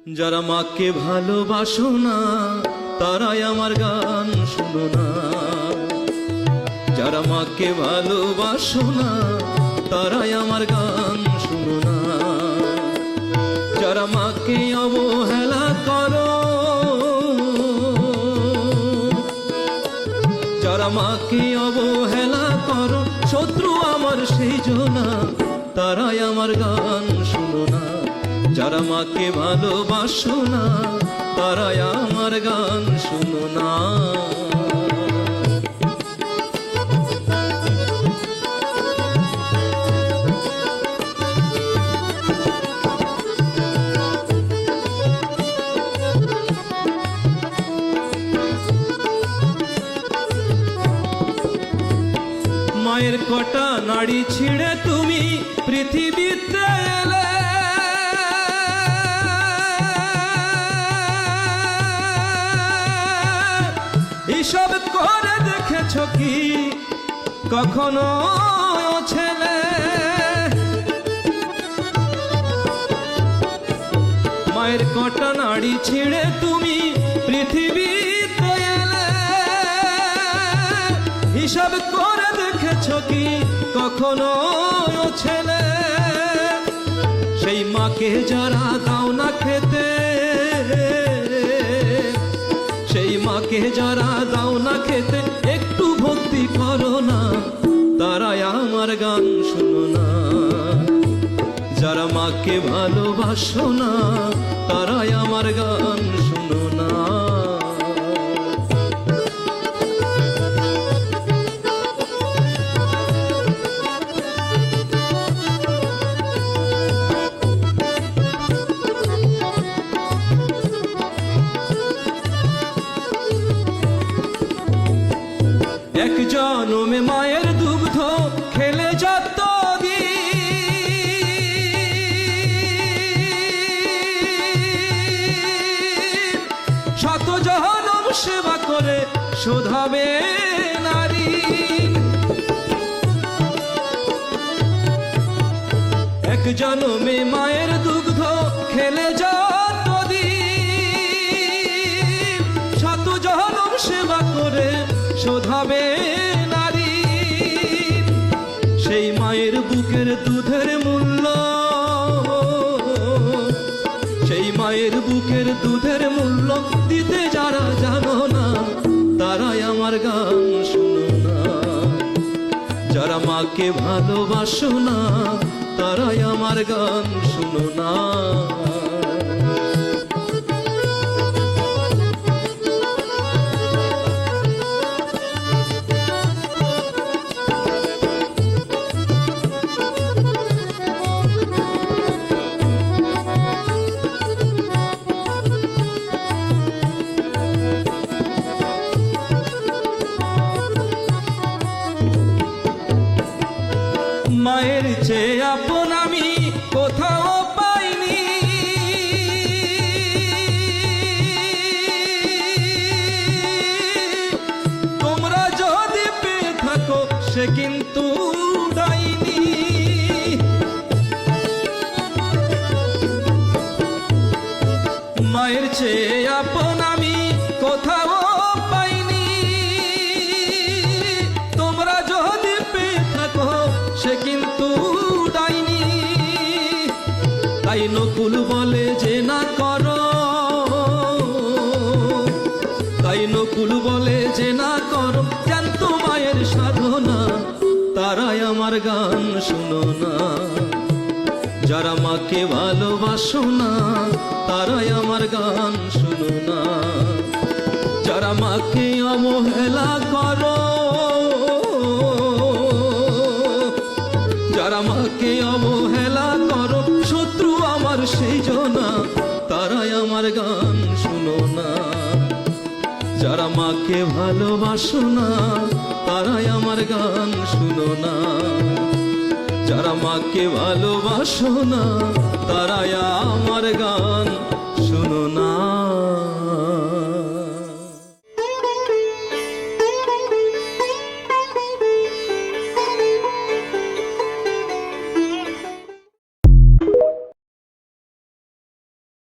যারা মাকে ভালোবাসো না তারাই আমার গান শুনো না। যারা মাকে ভালোবাসো না তারাই আমার গান শুনো না। যারা মাকে অবহেলা করো, যারা মাকে অবহেলা করো, শত্রু আমার সেই জনা, তারাই আমার গান শুনো না। যারা মাকে ভালোবাসো না তারাই আমার গান শুনো না। মায়ের কটা নাড়ি ছিঁড়ে তুমি পৃথিবীতে এলে, এসব করে দেখেছ কি কখনো ছেলে? মায়ের কটা নাড়ি ছিঁড়ে তুমি পৃথিবীতে এলে, হিসাব করে দেখেছ কি কখনো ছেলে? সেই মাকে যারা দাও না খেতে, সেই মাকে যারা দাও না খেতে, একটু ভক্তি করো না, তারাই আমার গান শুনো না। যারা মাকে ভালোবাসো না তারাই আমার গান শুনো না। এক জনমে মায়ের দুগ্ধ খেলে যত শত জনম সেবা করে শোধাবে নারী। এক জনমে মায়ের দুগ্ধ খেলে যত দিন, শত জনম সেবা করে শোধাবে নারী। সেই মায়ের বুকের দুধের মূল্য, সেই মায়ের বুকের দুধের মূল্য দিতে যারা জানো না, তারাই আমার গান শুনো না। যারা মাকে ভালোবাসো না তারাই আমার গান শুনো না। মায়ের চেয়ে আপন আমি কোথাও পাইনি, তোমরা যদি পেয়ে থাকো সে কিন্তু ডাইনি। মায়ের চেয়ে আপন আমি কোথাও পাইনি, তোমরা যদি পেয়ে থাকো সে কিন্তু ডাইনি। তাই নকুল বলে যে না করো, তাই নকুল বলে যে না করো জ্যান্ত মায়ের সাধনা, তারাই আমার গান শুনো না। যারা মাকে ভালোবাসো না তারাই আমার গান শুনো না। যারা মাকে অবহেলা করো, যারা মাকে অবহেলা করো, শত্রু আমার সেই জনা, তারাই আমার গান শুনো না। যারা মাকে ভালোবাসো না তারাই আমার গান শুনো না। যারা মাকে ভালোবাসো না তারাই আমার গান শুনো না।